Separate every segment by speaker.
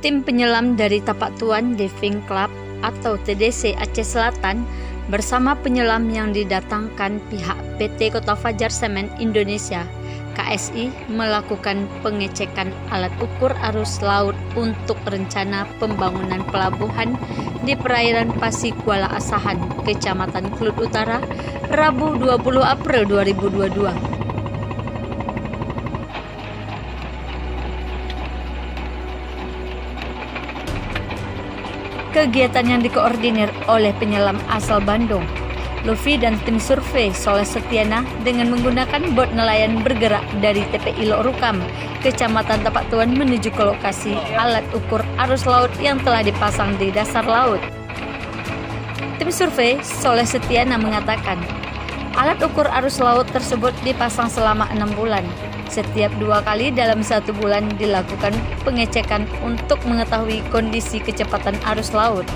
Speaker 1: Tim penyelam dari Tapak Tuan Diving Club atau TDC Aceh Selatan bersama penyelam yang didatangkan pihak PT Kota Fajar Semen Indonesia KSI melakukan pengecekan alat ukur arus laut untuk rencana pembangunan pelabuhan di perairan Pasir Kuala Asahan, Kecamatan Kelut Utara, Rabu 20 April 2022. Kegiatan yang dikoordinir oleh penyelam asal Bandung, Luffy dan tim survei Soleh Setiana dengan menggunakan bot nelayan bergerak dari TPI Lok Rukam, Kecamatan Tapak Tuan menuju ke lokasi alat ukur arus laut yang telah dipasang di dasar laut. Tim survei Soleh Setiana mengatakan, alat ukur arus laut tersebut dipasang selama 6 bulan. Setiap 2 kali dalam 1 bulan dilakukan pengecekan untuk mengetahui kondisi kecepatan arus laut.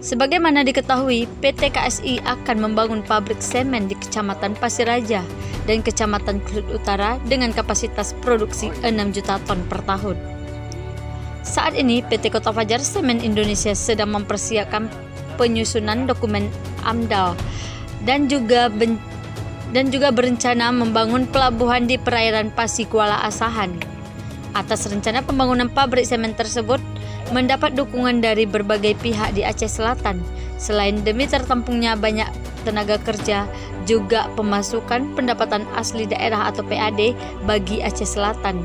Speaker 1: Sebagaimana diketahui, PT KSI akan membangun pabrik semen di Kecamatan Pasir Raja dan Kecamatan Kelut Utara dengan kapasitas produksi 6 juta ton per tahun. Saat ini, PT Kota Fajar Semen Indonesia sedang mempersiapkan penyusunan dokumen AMDAL dan juga berencana membangun pelabuhan di perairan Pasir Kuala Asahan. Atas rencana pembangunan pabrik semen tersebut, mendapat dukungan dari berbagai pihak di Aceh Selatan. Selain demi tertampungnya banyak tenaga kerja, juga pemasukan pendapatan asli daerah atau PAD bagi Aceh Selatan.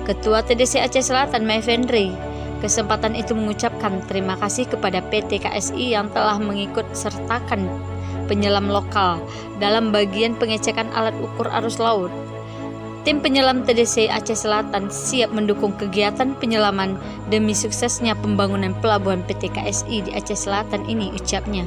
Speaker 1: Ketua TDC Aceh Selatan, Maifendri, kesempatan itu mengucapkan terima kasih kepada PT KSI yang telah mengikut sertakan penyelam lokal dalam bagian pengecekan alat ukur arus laut. Tim penyelam TDC Aceh Selatan siap mendukung kegiatan penyelaman demi suksesnya pembangunan pelabuhan PT KSI di Aceh Selatan ini, ucapnya.